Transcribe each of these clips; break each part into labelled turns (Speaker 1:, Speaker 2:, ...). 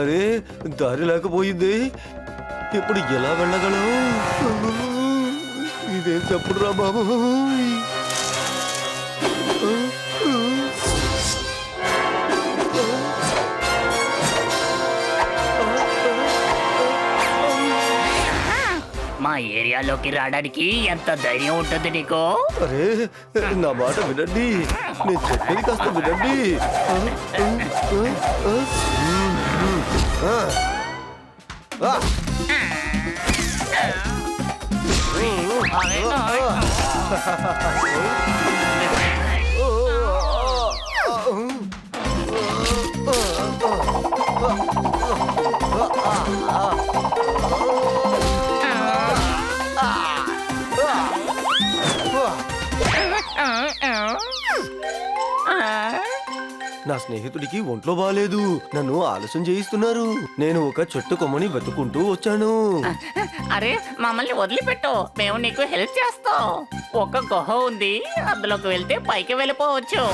Speaker 1: అరే దారి లేకపోయింది. ఇప్పుడు ఎలా వెళ్ళగలం? ఇదేం చెప్పుడురా బాబు.
Speaker 2: మా ఏరియాలోకి రావడానికి ఎంత ధైర్యం ఉంటుంది నీకు?
Speaker 1: అరే నా మాట వినండి, నేను చెప్పేది కాస్త వినండి. నా స్నేహితుడికి ఒంట్లో బాలేదు, నన్ను ఆలస్యం చేయిస్తున్నారు. నేను ఒక చెట్టు కొమ్మని వెతుకుంటూ వచ్చాను.
Speaker 2: అరే మమ్మల్ని వదిలిపెట్టు, మేము నీకు హెల్ప్ చేస్తాం. ఒక గుహ ఉంది, అందులోకి వెళ్తే పైకి వెళ్ళిపోవచ్చు.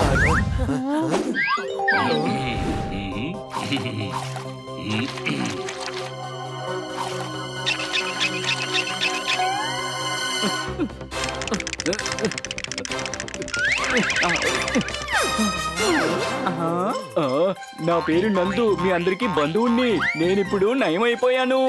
Speaker 3: నా పేరు నందు, మీ అందరికి బంధువుణ్ణి. నేనిప్పుడు నయమైపోయాను.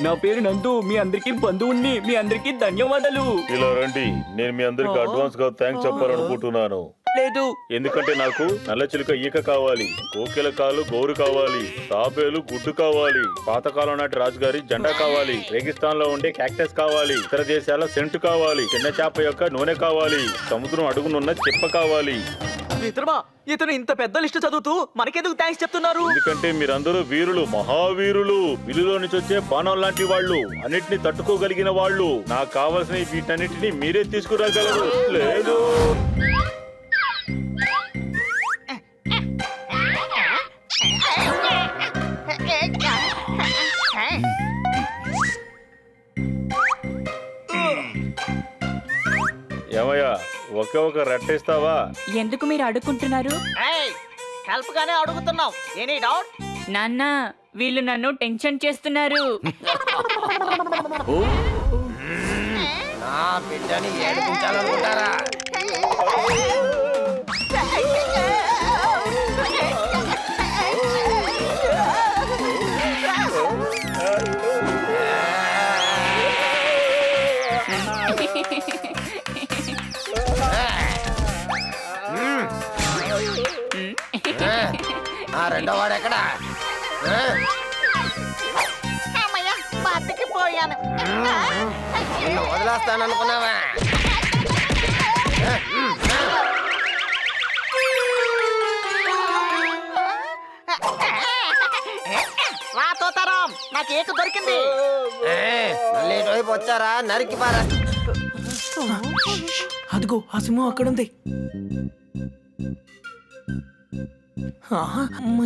Speaker 3: నా పేరు నందు, మీ అందరికి బంధువుణ్ణి. మీ అందరికి ధన్యవాదాలు.
Speaker 4: ఇలా రండి, నేను మీ అందరికి అడ్వాన్స్ గా థ్యాంక్స్ చెప్పాలనుకుంటున్నాను.
Speaker 3: లేదు,
Speaker 4: ఎందుకంటే నాకు నల్ల చిలుక ఈక కావాలి, కోకిల కాలు గోరు కావాలి, తాబేలు గుడ్డు కావాలి, పాతకాలం నాటి రాజుగారి జెండా కావాలి, రేగిస్తాన్ లో ఉండే క్యాక్టస్ కావాలి, ఇతర దేశాల సెంటు కావాలి, చిన్న చేప యొక్క నూనె కావాలి, సముద్రం అడుగునున్న చెప్ప కావాలి.
Speaker 3: మిత్రమా, ఇతను ఇంత పెద్ద లిస్టు చదువుతూ మనకెందుకు థ్యాంక్స్ చెప్తున్నారు?
Speaker 4: ఎందుకంటే మీరందరూ వీరులు, మహావీరులు, విలులో నుంచి వచ్చే బాణం లాంటి వాళ్ళు, అన్నిటిని తట్టుకోగలిగిన వాళ్ళు. నాకు కావలసిన వీటన్నిటిని మీరే తీసుకురాగలరు. లేదు ఏమయ్యా, ఒకే ఒక రెట్టేస్తావా?
Speaker 5: ఎందుకు మీరు అడుక్కుంటున్నారు?
Speaker 2: హెల్ప్ గానే అడుగుతున్నాం. Any doubt?
Speaker 5: నాన్న, వీళ్ళు నన్ను టెన్షన్ చేస్తున్నారు.
Speaker 1: నా బిడ్డని ఏడిపించాలనుకుంటారా? రెండో వాడు ఎక్కడా?
Speaker 2: బతికిపోయాను.
Speaker 1: నిన్ను వదిలేస్తాననుకున్నావా?
Speaker 2: రా తోతారాం, నాకు ఏక దొరికింది.
Speaker 1: మళ్ళీ ఇటువైపు వచ్చారా? నరికి పారా.
Speaker 3: అదిగో ఆ సింహం అక్కడుంది.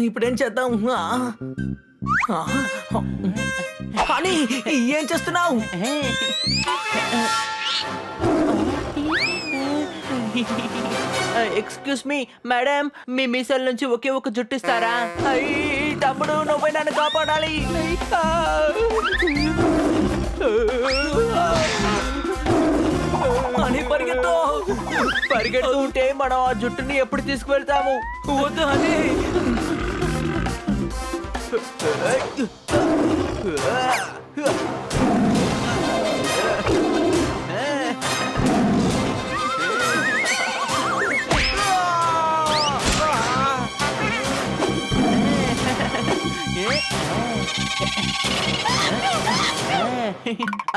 Speaker 3: ఇప్పుడేం చేద్దాం? అని ఏం చేస్తున్నావు? ఎక్స్క్యూజ్ మీ మేడం, మీ మీసాల నుంచి ఒకే ఒక జుట్టిస్తారా? తమ్ముడు, నువ్వే నన్ను కాపాడాలి. అని పరిగెడుతూ ఉంటే మనం ఆ జుట్టుని ఎప్పుడు తీసుకువెళ్తాము? వద్దు అని.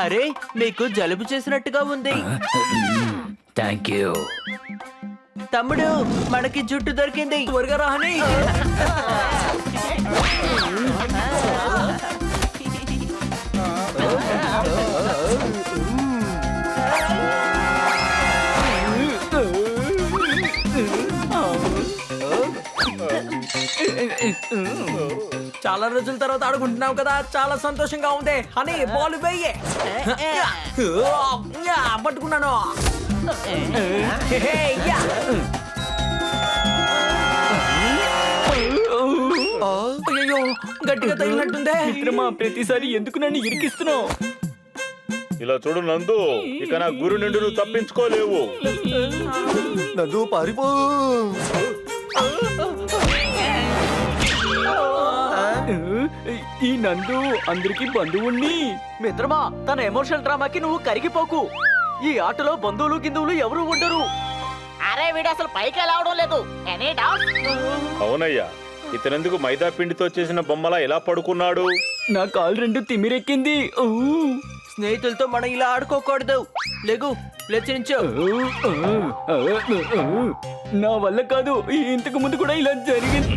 Speaker 3: అరే, నీకు జలుబు చేసినట్టుగా ఉంది.
Speaker 2: థ్యాంక్ యూ
Speaker 3: తమ్ముడు, మనకి జుట్టు దొరికింది. త్వరగా రాని. చాలా రోజుల తర్వాత ఆడుకుంటున్నావు కదా, చాలా సంతోషంగా ఉంది. హనీ, బాల్ వెయ్యి. పట్టుకున్నాను. గట్టిగా తగిలినట్టుందే.
Speaker 5: మిత్రమా ప్రతిసారి ఎందుకు నన్ను ఇరికిస్తున్నావు?
Speaker 4: ఇలా చూడు నందు, ఇక నా గురి నుండి నువ్వు తప్పించుకోలేవు.
Speaker 1: నందు పారిపో.
Speaker 5: ఈ నందు అందరికి బంధువుణ్ణి.
Speaker 3: మిత్రమా, తన ఎమోషనల్ డ్రామాకి నువ్వు కరిగిపోకు. ఈ ఆటలో బంధువులు గిందువులు ఎవరు ఉండరు.
Speaker 2: అరే వీడు అసలు పైకి రావడం లేదు. Any doubt?
Speaker 4: అవునయ్యా, ఇతనెందుకు మైదా పిండితో చేసిన బొమ్మలా ఎలా పడుకున్నాడు?
Speaker 5: నా కాలు రెండు తిమిరెక్కింది.
Speaker 3: స్నేహితులతో మనం ఇలా ఆడుకోకూడదు. లేగు, లేచి నించో.
Speaker 5: నా వల్ల కాదు. ఇంతకు ముందు కూడా ఇలా జరిగింది.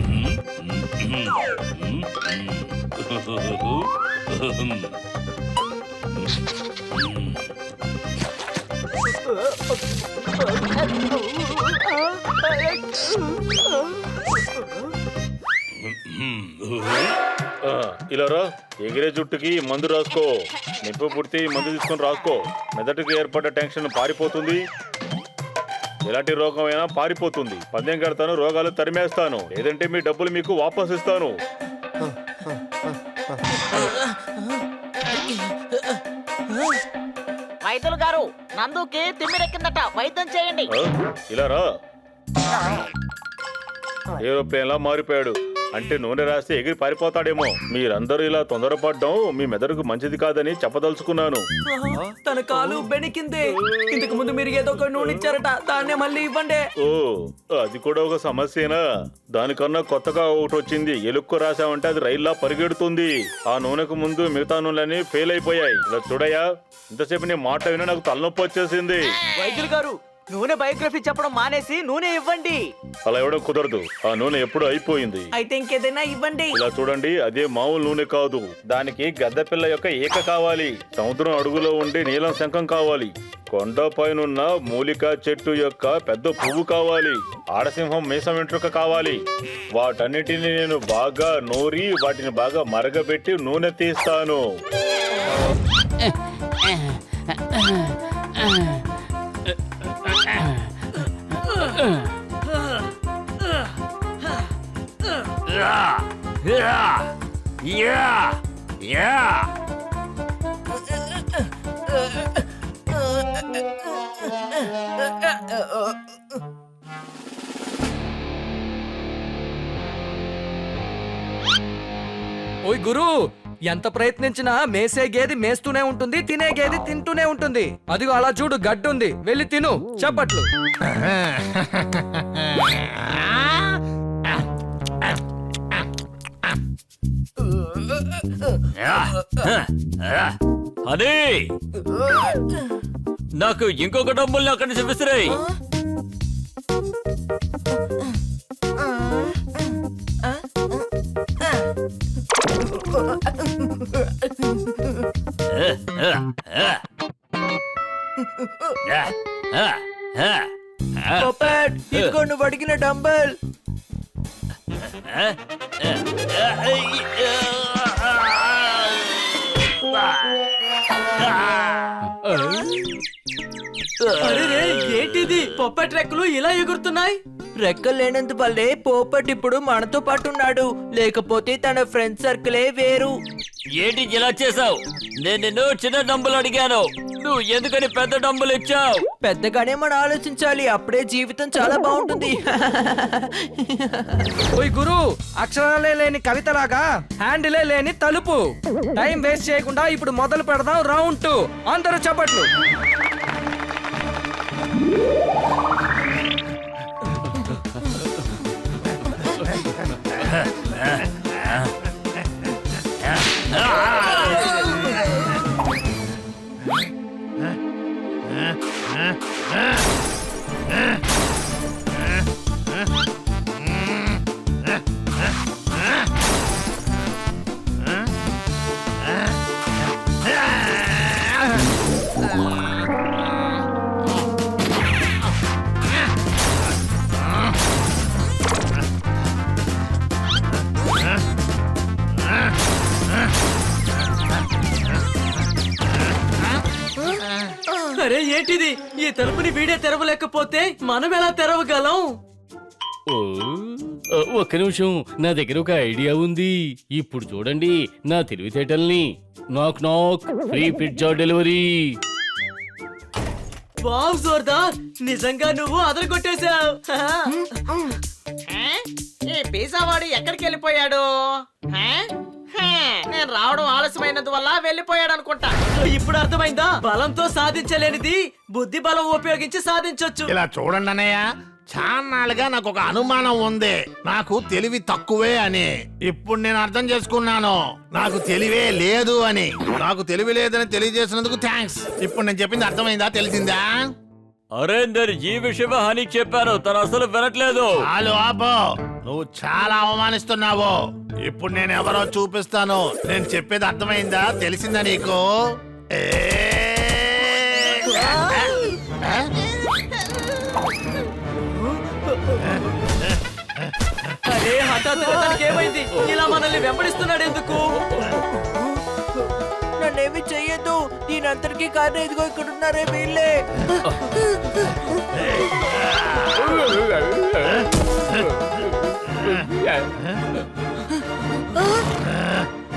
Speaker 4: ఇలా రా, ఎగిరే జుట్టుకి మందు రాసుకో. నిప్పు పుడితే ఈ మందు తీసుకొని రాసుకో. మెదడుకి ఏర్పడ్డ టెన్షన్ పారిపోతుంది. ఎలాంటి రోగం అయినా పారిపోతుంది. పందెం కడతాను, రోగాలు తరిమేస్తాను. లేదంటే మీ డబ్బులు మీకు వాపస్ ఇస్తాను.
Speaker 2: వైద్యులు గారు, నందుకి తిమ్మిరెక్కిందట, వైద్యం చేయండి.
Speaker 4: ఇలా రా. ఏరోప్లేన్ లా మారిపోయాడు. అంటే నూనె రాస్తే ఎగిరి పారిపోతాడేమో. మీరందరూ ఇలా తొందరపడ్డం మీ మెదడుకు మంచిది కాదని చెప్పదలుచుకున్నాను.
Speaker 3: తన కాలు బెణికింది. ఇంతకు ముందు మీరు ఏదో ఒక నూనె ఇచ్చారట, దాన్నే మళ్ళీ ఇవ్వండి.
Speaker 4: ఓ, అది కూడా ఒక సమస్యేనా? దానికన్నా కొత్తగా ఒకటి వచ్చింది. ఎలుక్కు రాసామంటే అది రైల్లా పరిగెడుతుంది. ఆ నూనెకు ముందు మిగతా నూనెలన్నీ ఫెయిల్ అయిపోయాయి. ఇలా చూడయ్యా, ఇంతసేపు నీ మాట విని నాకు తలనొప్పి వచ్చేసింది.
Speaker 3: వైద్యులు గారు, నూనె బయోగ్రఫీ చెప్పడం మానేసి నూనె ఇవ్వండి.
Speaker 4: అలా ఇవ్వడం కుదరదు. ఆ నూనె ఎప్పుడు అయిపోయింది.
Speaker 3: అయితే ఇంకేదైనా ఇవ్వండి.
Speaker 4: ఇలా చూడండి, అదే మామూలు నూనె కాదు. దానికి గద్ద పిల్ల యొక్క ఈక కావాలి. సముద్రం అడుగులో ఉండే నీలం శంఖం కావాలి. కొండపైనున్న మూలికా చెట్టు యొక్క పెద్ద పువ్వు కావాలి. ఆడసింహం మీసం వెంట్రుక కావాలి. వాటన్నిటిని నేను బాగా నూరి వాటిని బాగా మరగబెట్టి నూనె తీస్తాను.
Speaker 6: ఓయ్ గురు, ఎంత ప్రయత్నించినా మేసే గేది మేస్తూనే ఉంటుంది, తినే గేది తింటూనే ఉంటుంది. అదిగో అలా చూడు, గడ్డుంది, వెళ్ళి తిను. చప్పట్లు.
Speaker 7: అదే నాకు ఇంకొక డబ్బుల్ని అక్కడి నుంచి విసిరాయి.
Speaker 3: పొప్పట్, ఇదిగో నువ్వు అడిగిన డంబెల్.
Speaker 6: ఏంటిది? పొప్పటి రెక్కలు ఇలా ఎగురుతున్నాయి.
Speaker 3: రెక్కలు లేనందు వల్లే పోపట్ ఇప్పుడు మనతో పాటు ఉన్నాడు. లేకపోతే తన ఫ్రెండ్ సర్కిలే వేరు.
Speaker 7: ఏంటి ఇలా చేసావు? నేను నిన్ను చిన్న డబ్బులు అడిగాను, నువ్వు ఎందుకని పెద్ద డబ్బులు ఇచ్చావు?
Speaker 3: పెద్దగానే మనం ఆలోచించాలి, అప్పుడే జీవితం చాలా బాగుంటుంది.
Speaker 6: ఓయ్ గురు, అక్షరాలే లేని కవితలాగా హ్యాండిలే లేని తలుపు. టైం వేస్ట్ చేయకుండా ఇప్పుడు మొదలు పెడదాం రౌండ్ 2. అందరూ చప్పట్లు.
Speaker 3: అరే ఏంటిది? ఈ తలుపుని వీడే తెరవలేకపోతే మనం ఎలా తెరవగలం?
Speaker 8: ఒక్క నిమిషం, నా దగ్గర ఒక ఐడియా ఉంది. ఇప్పుడు చూడండి నా తెలివితేటల్ని. నాక్ నాక్, free pizza delivery.
Speaker 3: Wow Jordar, నిజంగా నువ్వు అదరగొట్టేశావు.
Speaker 9: ఈ పిజ్జా వాడు ఎక్కడికి వెళ్ళిపోయాడు? నేను రావడం ఆలస్యమైనందువల్ల వెళ్ళిపోయాడు అనుకుంటా.
Speaker 3: ఇప్పుడు అర్థమైందా? బలంతో సాధించలేనిది బుద్ధి బలం ఉపయోగించి సాధించొచ్చు.
Speaker 10: ఇలా చూడండి అన్నయ్య, చాన్నాళ్ళుగా నాకు ఒక అనుమానం ఉంది. నాకు తెలివి తక్కువే అని. ఇప్పుడు నేను అర్థం చేసుకున్నాను, నాకు తెలివే లేదు అని. నాకు తెలివి లేదని తెలియజేసినందుకు థ్యాంక్స్. ఇప్పుడు నేను చెప్పింది అర్థమైందా, తెలిసిందా?
Speaker 7: అరే నేను ఈ విషయమే హనీకి చెప్పాను, తను అసలు వినట్లేదు.
Speaker 10: చాలు ఆపో, నువ్వు చాలా అవమానిస్తున్నావు. ఇప్పుడు నేను ఎవరో చూపిస్తాను. నేను చెప్పేది అర్థమైందా, తెలిసిందా నీకు?
Speaker 3: అరే హఠాత్తుగా తనకి ఏమైంది? ఇలా మనల్ని వెంబడిస్తున్నాడు ఎందుకు? నన్నేమి చెయ్యొద్దు, దీనంతటికీ కారణం ఇదిగో ఇక్కడ ఉన్నారే వీళ్ళే.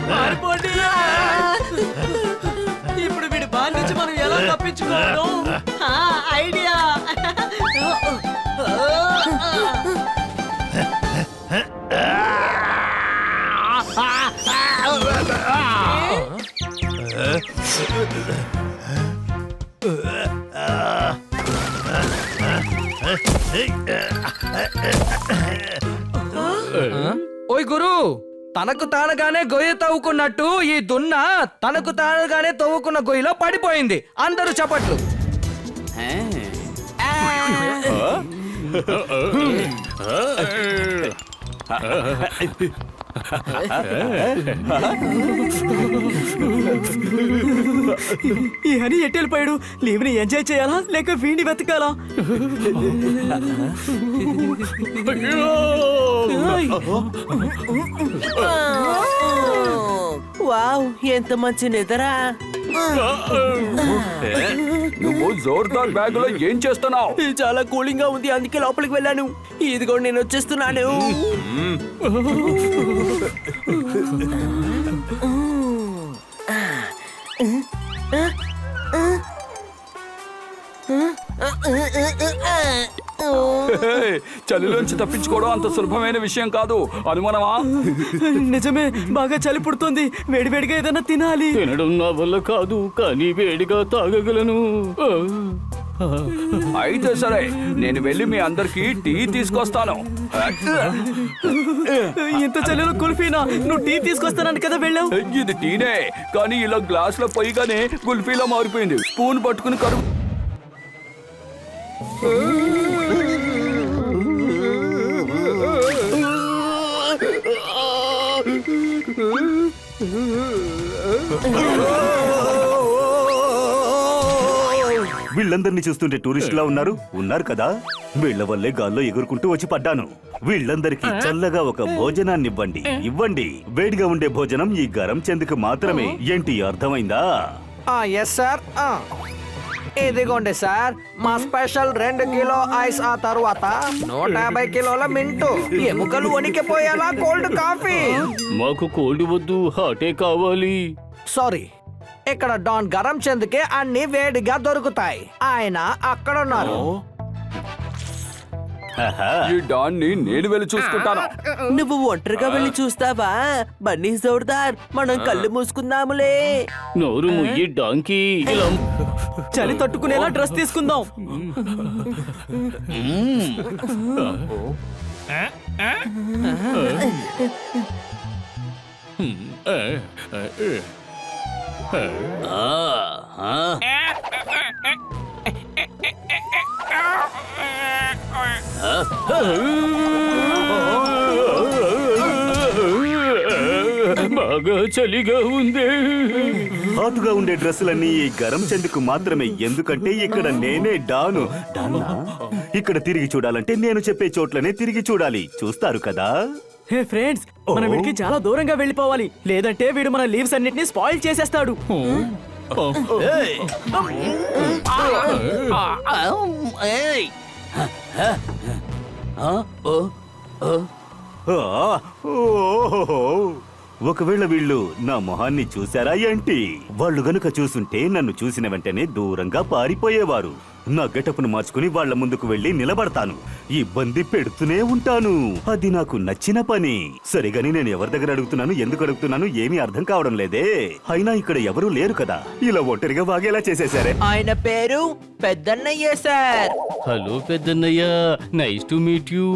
Speaker 3: పారిపోండి. ఇప్పుడు వీడి బారి నుంచి మనం ఎలా తప్పించుకోవడం?
Speaker 9: ఐడియా!
Speaker 6: ఓయ్ గురు, తనకు తానుగానే గొయ్య తవ్వుకున్నట్టు ఈ దున్న తనకు తానుగానే తవ్వుకున్న గొయ్యిలో పడిపోయింది. అందరూ చప్పట్లు.
Speaker 3: ఈ హనీ ఎటు వెళ్ళిపోయాడు? లీవ్ ని ఎంజాయ్ చేయాలా లేక వీడిని వెతకాలా? వావ్, ఎంత మంచి నిద్రా.
Speaker 8: నువ్వు జోర్దార్ బ్యాగ్ లో ఏం చేస్తున్నావు?
Speaker 3: చాలా కూలింగ్ గా ఉంది, అందుకే లోపలికి వెళ్ళాను. ఇదిగో నేను వచ్చేస్తున్నాను.
Speaker 8: చలిలోంచి తప్పించుకోవడం అంత సులభమైన విషయం కాదు. అనుమానమా?
Speaker 3: నిజమే, బాగా చలి పుడుతుంది. వేడివేడిగా ఏదైనా తినాలి.
Speaker 8: తినడం నా వల్ల కాదు, కానీ వేడిగా తాగగలను. అయితే సరే, నేను వెళ్ళి మీ అందరికి టీ తీసుకొస్తాను.
Speaker 3: ఇంత చలిలో కుల్ఫీనా? నువ్వు టీ తీసుకొస్తానని కదా వెళ్ళావు.
Speaker 8: ఇది టీనే, కానీ ఇలా గ్లాస్ లో పోయిగానే కుల్ఫీలా మారిపోయింది. స్పూన్ పట్టుకుని కరుగు.
Speaker 11: వీళ్ళందరినీ చూస్తుంటే టూరిస్టులా ఉన్నారు కదా. వీళ్ళ వల్లే గాల్లో ఎగురుకుంటూ వచ్చి పడ్డాను. వీళ్ళందరికీ చల్లగా ఒక భోజనాన్ని ఇవ్వండి. వేడిగా ఉండే భోజనం ఈ గరం చెందుకు మాత్రమే. ఏంటి, అర్థమైందా?
Speaker 6: Yes sir. ఇదిగోండి సార్, మా స్పెషల్ 2 కిలో ఐస్, ఆ తరువాత 150 కిలోల మింటు, ఎముకలు వణికిపోయేలా కోల్డ్ కాఫీ.
Speaker 8: మాకు కోల్డ్ వద్దు, హాటే కావాలి.
Speaker 6: సారీ, ఇక్కడ డాన్ గరం చంద్కే అన్ని వేడిగా దొరుకుతాయి. ఆయన అక్కడ ఉన్నారు.
Speaker 8: ఈ డాన్ ని నేను వెళ్ళి చూసుకుంటాను.
Speaker 3: నువ్వు ఒంటరిగా వెళ్ళి చూస్తావా? బన్నీ జోర్దార్, మనం కళ్ళు మూసుకుందాములే.
Speaker 8: నోరు ముయ్యి డాంకీ.
Speaker 3: చలి తట్టుకునేలా డ్రెస్ తీసుకుందాం.
Speaker 8: బాగా చలిగా ఉంది.
Speaker 11: హాటుగా ఉండే డ్రెస్సులన్నీ ఈ గరం చెందుకు మాత్రమే. ఎందుకంటే ఇక్కడ నేనే డాను. ఇక్కడ తిరిగి చూడాలంటే నేను చెప్పే చోట్లనే తిరిగి చూడాలి. చూస్తారు కదా.
Speaker 3: హే ఫ్రెండ్స్, మనం వీడికి చాలా దూరంగా వెళ్ళిపోవాలి, లేదంటే వీడు మన లీవ్స్ అన్నిటిని స్పాయిల్ చేసేస్తాడు.
Speaker 11: ఆ, ఓహో. ఒకవేళ వీళ్ళు నా మొహాన్ని చూశారా ఏంటి? వాళ్ళు గనుక చూసుంటే నన్ను చూసిన వెంటనే దూరంగా పారిపోయేవారు. నా గెటప్ను మార్చుకుని వాళ్ళ ముందుకు వెళ్లి నిలబడతాను, ఇబ్బంది పెడుతూనే ఉంటాను. అది నాకు నచ్చిన పని. సరిగాని నేను ఎవరి దగ్గర అడుగుతున్నాను, ఎందుకు అడుగుతున్నాను ఏమీ అర్థం కావడం లేదే. అయినా ఇక్కడ ఎవరూ లేరు కదా, ఇలా ఒంటరిగా వాగేలా చేసేశారే.
Speaker 3: ఆయన పేరు పెద్దన్నయ్య సార్.
Speaker 8: హలో పెద్దన్నయ్య, నైస్ టు మీట్ యూ.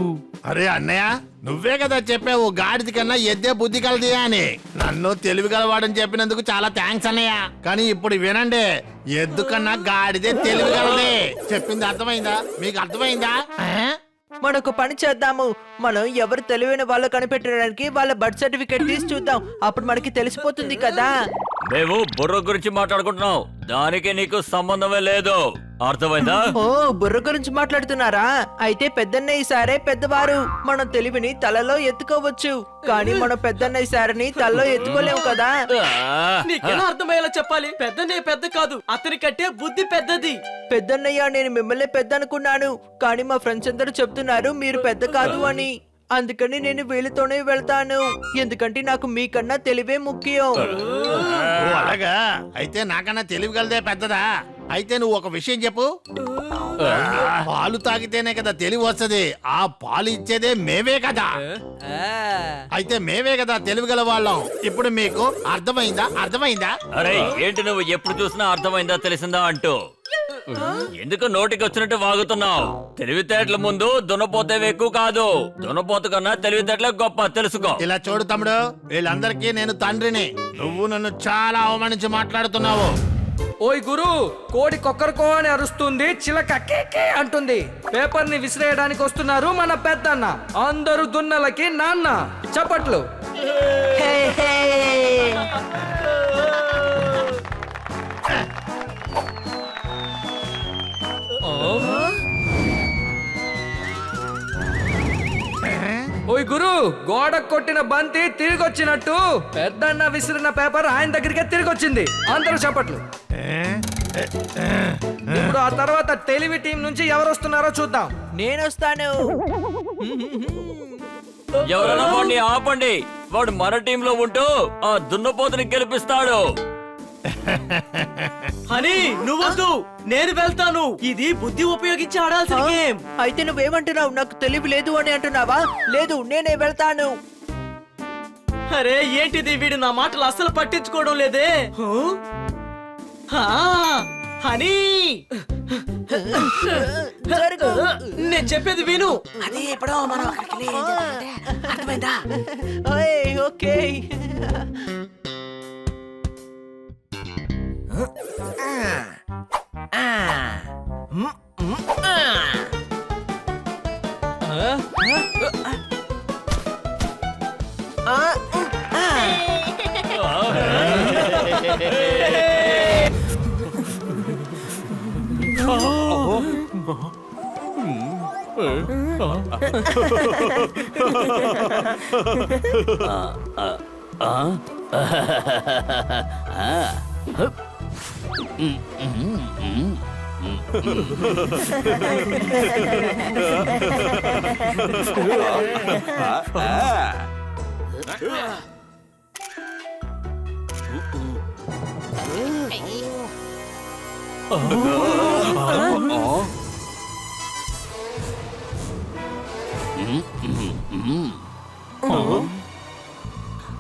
Speaker 10: అరే అన్నయ్య, నువ్వే కదా చెప్పావు గాడిది కన్నా ఎద్దే బుద్ధి కలది అని. నన్ను తెలివి గలవాడని చెప్పినందుకు చాలా థ్యాంక్స్ అన్నయ్య. కానీ ఇప్పుడు వినండి, ఎద్దు కన్నా గాడిదే తెలివి గలది. చెప్పింది అర్థమైందా? మీకు అర్థమైందా?
Speaker 3: మనకు పని చేద్దాము. మనం ఎవరు తెలివైన వాళ్ళు కనిపెట్టడానికి వాళ్ళ బర్త్ సర్టిఫికేట్ తీసి చూద్దాం. అప్పుడు మనకి తెలిసిపోతుంది కదా.
Speaker 7: మేము బుర్ర గురించి మాట్లాడుకుంటున్నాం, దానికి నీకు సంబంధమే లేదు. అర్థమైందా?
Speaker 3: ఓ, బుర్ర గురించి మాట్లాడుతున్నారా? అయితే పెద్దన్నయ్య సారే పెద్దవారు. మనం తెలివిని తలలో ఎత్తుకోవచ్చు, కానీ మన పెద్దన్నయ్య సారిని తలలో ఎత్తుకోలేము కదా.
Speaker 9: నీకెలా అర్థమయ్యేలా చెప్పాలి? పెద్దనే పెద్ద కాదు, అతని కంటే బుద్ధి పెద్దది.
Speaker 3: పెద్దన్నయ్య, నేను మిమ్మల్ని పెద్ద అనుకున్నాను, కానీ మా ఫ్రెండ్స్ అందరూ చెప్తున్నారు మీరు పెద్ద కాదు అని. అందుకని నేను వీళ్ళతోనే వెళ్తాను, ఎందుకంటే నాకు మీకన్నా తెలివే ముఖ్యం.
Speaker 10: ఓ అలాగా? అయితే నాకన్నా తెలివి గలదే పెద్దదా? అయితే నువ్వు ఒక విషయం చెప్పు. పాలు తాగితేనే కదా తెలివి వస్తది, ఆ పాలు ఇచ్చేదే మేమే కదా. అయితే మేమే కదా తెలివి గల వాళ్ళం. ఇప్పుడు మీకు అర్థమైందా? అర్థమైందా?
Speaker 7: అరే ఏంటి నువ్వు ఎప్పుడు చూసినా అర్థమైందా తెలిసిందా అంటూ ఎందుకు నోటికి వచ్చినట్టు వాగుతున్నావు? తెలివితేటల ముందు దున్నపోతే ఎక్కువ కాదు, దున్నపోతు కన్నా తెలివితేటలే గొప్ప, తెలుసుకో.
Speaker 10: ఇలా చూడు తమ్ముడు, వీళ్ళందరికీ నేను తండ్రిని. నువ్వు నన్ను చాలా అవమానించి మాట్లాడుతున్నావు.
Speaker 6: ఓయ్ గురు, కోడి కొక్కరకో అని అరుస్తుంది, చిలక కేకే అంటుంది. పేపర్ ని విసిరేయడానికి వస్తున్నారు మన పెద్దన్న. అందరూ దున్నలకి నాన్న. చప్పట్లు.
Speaker 3: హే, హే.
Speaker 6: ఓయ్ గురు, గోడ కొట్టిన బంతి తిరిగి వచ్చినట్టు పెద్దన్న విసిరిన పేపర్ ఆయన దగ్గరికే తిరిగి వచ్చింది. అందరూ చప్పట్లు. ఇప్పుడు ఆ తర్వాత తెలివి టీం నుంచి ఎవరు వస్తున్నారో చూద్దాం.
Speaker 3: నేను వస్తాను.
Speaker 7: ఎవరైనా వాడిని ఆపండి, వాడు మన టీంలో ఉంటూ ఆ దున్నపోతుని గెలిపిస్తాడు.
Speaker 9: అని నువ్వొద్దు, నేను వెళ్తాను. ఇది బుద్ధి ఉపయోగించి ఆడాల్సిన గేమ్.
Speaker 3: అయితే నువ్వేమంటున్నావు? నాకు తెలివి లేదు అని అంటున్నావా? లేదు, నేనే వెళ్తాను.
Speaker 9: అరే ఏంటిది, వీడు నా మాటలు అస్సలు పట్టించుకోవడం లేదే. హనీ,
Speaker 3: జరుగు.
Speaker 9: నేను చెప్పేది విను.
Speaker 3: అది ఎప్పుడో మనం అర్థమైందా? ఓకే.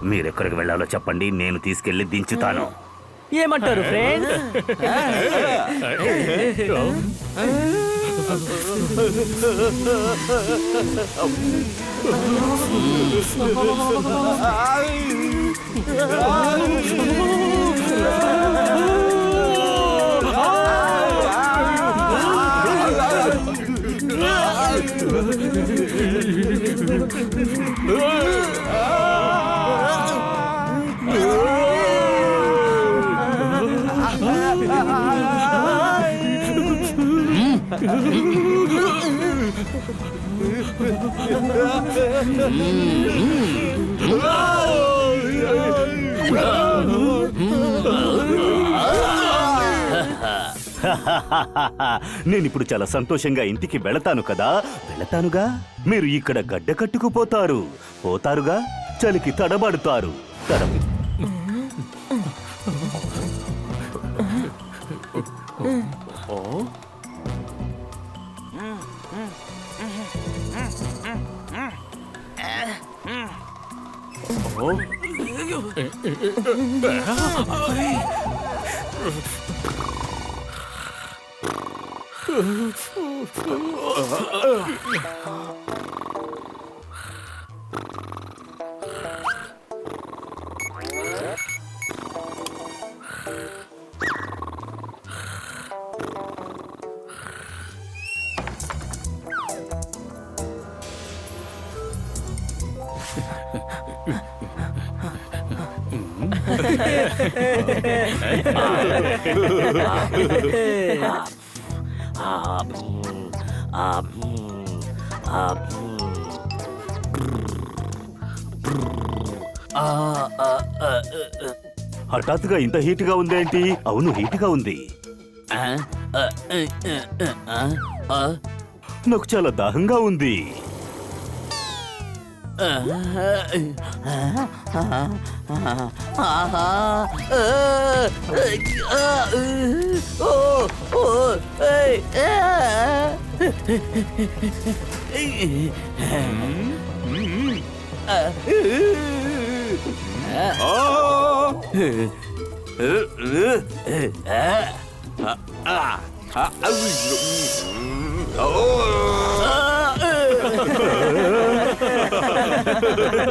Speaker 11: మీరెక్కడికి వెళ్ళాలో చెప్పండి, నేను తీసుకెళ్లి దించుతాను.
Speaker 9: ఏమంటారు ఫ్రెండ్స్?
Speaker 11: నేనిప్పుడు చాలా సంతోషంగా ఇంటికి వెళతాను కదా. వెళతానుగా. మీరు ఇక్కడ గడ్డ కట్టుకుపోతారు. పోతారుగా. చలికి తడబడతారు. హఠాత్తుగా ఇంత హీట్ గా ఉందేంటి? అవును, హీట్ గా ఉంది. నాకు చాలా దాహంగా ఉంది.